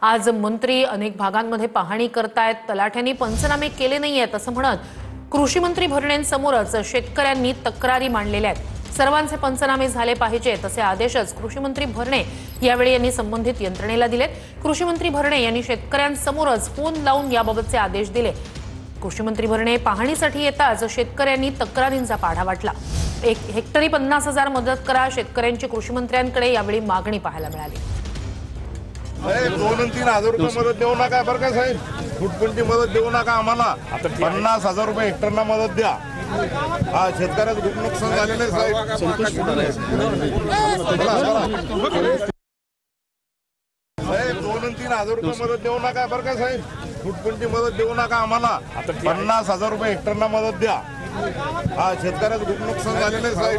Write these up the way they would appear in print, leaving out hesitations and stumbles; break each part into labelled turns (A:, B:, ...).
A: आज मंत्री अनेक भागांमध्ये पाहणी करतायत। तलाठ्यांनी पंचनामे केले नाहीयेत असं म्हणत कृषी मंत्री भरणेंसमोरच शेतकऱ्यांनी तक्रारी मांडलेल्या आहेत। सर्वांचे पंचनामे झाले पाहिजेत असे आदेशच कृषी मंत्री भरणे यावेळी यांनी संबंधित यंत्रणेला दिलेत। कृषी मंत्री भरणे यांनी शेतकऱ्यांसमोरच फोन लावून याबाबतचे आदेश दिले। कृषी मंत्री भरणे पाहणीसाठी येताच शेतकऱ्यांनी तक्रारींचा पाढा वाटला। एक हेक्टरी 50,000 मदत करा शेतकऱ्यांची कृषी मंत्र्यांकडे यावेळी मागणी पाहायला मिळाली।
B: 2 आणि 3 हजार रुपये मदत देऊ नका बरं का साहेब, फुटपंटी मदत देऊ नका आम्हाला। 50,000 रुपये हेक्टरना मदत द्या। हा शेतकऱ्याचं खूप नुकसान झालेलं आहे साहेब। साहेब 2 आणि 3 हजार रुपये मदत देऊ नका बरं का साहेब, फुटपंटी मदत देऊ नका आम्हाला। 50,000 रुपये हेक्टरना मदत द्या। हा शेतकऱ्याचं खूप नुकसान झालेलं आहे साहेब।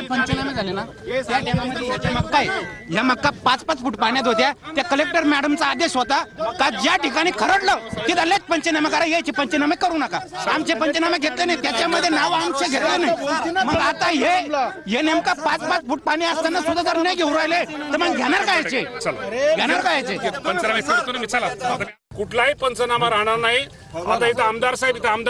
C: पंचनामे झाले ना त्या टायमामध्ये मक्का आहे, ह्या मक्का 5-5 फूट पाण्यात होत्या। त्या कलेक्टर मॅडमचा आदेश होता का ज्या ठिकाणी खरडलं तिथं लेट पंचनामे करा, याचे पंचनामे करू नका। आमचे पंचनामे घेतले नाही, त्याच्यामध्ये नाव आमचे घेतलं नाही। मग आता हे नेमका 5-5 फूट पाणी असताना सुद्धा जर नाही घेऊन राहिले तर मग घेणार काय याचे? घेणार काय याचे?
D: पंचनामे करतो ना मी। चला कुठलाही पंचनामा राहणार नाही। आता इथं आमदार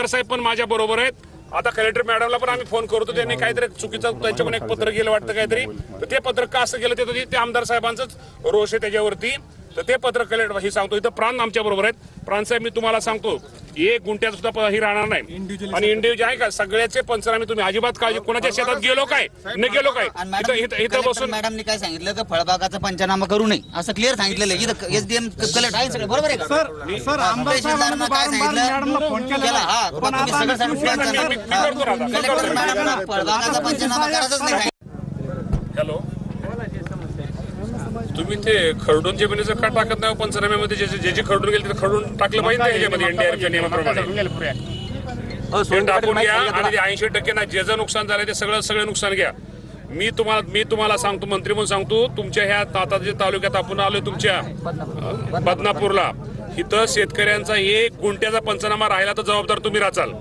D: साहेब पण माझ्या बरोबर आहेत। आता कलेक्टर मॅडमला पण आम्ही फोन करतो, त्यांनी काहीतरी चुकीचं त्यांच्याकडून एक पत्र गेलं वाटतं काहीतरी, तर ते पत्र का असं गेलं ते आमदार साहेबांचंच रोष आहे त्याच्यावरती। तर ते पत्र कलेक्टर ही सांगतो। इथं प्राण आमच्या बरोबर आहेत। प्राण साहेब मी तुम्हाला सांगतो 1 गुंठ्यात सुद्धा ही राहणार नाही। आणि इंडिव्हिज्युअल आहे का सगळ्याचे पंचनामे तुम्ही अजिबात काळजी, कोणाच्या शेतात गेलो काय न गेलो काय इथं बसून
E: मॅडमनी काय सांगितलं की फळबागाचा पंचनामा करू नये असं क्लिअर सांगितलेलं आहे। इथं एसडीएम कलेक्टर आहे सगळं बरोबर आहे का
C: सर आमदार साहेबांनी वारंवार मॅडमला फोन केला।
E: हा पण तुम्ही सगळं कलेक्टर मॅडमना फळबागाचा पंचनामा करायचाच नाही।
D: हॅलो, तुम्ही ते खरडून जमिनीचं का टाकत नाही पंचनाम्यामध्ये? जे खरडून गेले ते खरडून टाकलं पाहिजे त्याच्यामध्ये एनडीआरएफच्या नियमाप्रमाणे टाकून घ्या। आणि 80% ना जे नुकसान झालं ते सगळं नुकसान घ्या। मी तुम्हाला सांगतो, मंत्री म्हणून सांगतो, तुमच्या ह्या आता जे तालुक्यात आपण आलोय तुमच्या बदनापूरला, इथं शेतकऱ्यांचा 1 गुंठ्याचा पंचनामा राहिला तर जबाबदार तुम्ही राचाल।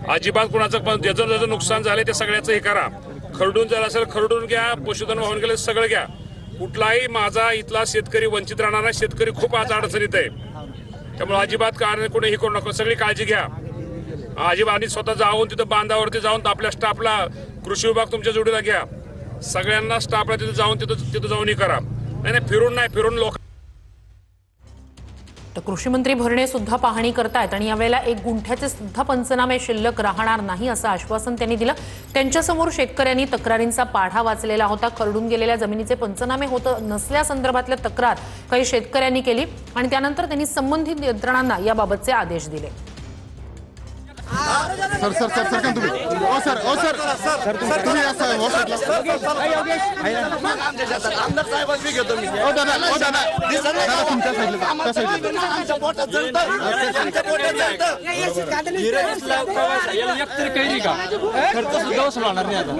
D: अजिबात कुणाचं ज्याचं नुकसान झालंय ते सगळ्याचं हे करा। खरडून झालं असेल खरडून घ्या, पशुधन वाहून गेलं सगळं घ्या। कुठलाही माझा इथला शेतकरी वंचित राहणार नाही। शेतकरी खूप आज अडचणीत आहे, त्यामुळे अजिबात कारण कोणी हे करू नका, सगळी काळजी घ्या अजिबात। आणि स्वतः जाऊन तिथं बांधावरती जाऊन आपल्या स्टाफला कृषी विभाग तुमच्या जोडीला घ्या, सगळ्यांना स्टाफला तिथं जाऊन हे करा। नाही फिरून लोक।
A: तर कृषी मंत्री भरणे सुद्धा पाहणी करतायत आणि यावेळेला 1 गुंठ्याचे सुद्धा पंचनामे शिल्लक राहणार नाही असं आश्वासन त्यांनी दिलं। त्यांच्यासमोर शेतकऱ्यांनी तक्रारींचा पाढा वाचलेला होता। खरडून गेलेल्या जमिनीचे पंचनामे होत नसल्यासंदर्भातल्या तक्रार काही शेतकऱ्यांनी केली आणि त्यानंतर त्यांनी संबंधित यंत्रणांना याबाबतचे आदेश दिले।
B: सर तुम्ही तुम्ही आमदार साहेबांनी घेतो मी।
C: खर्च सुद्धा वसूल होणार नाही आता।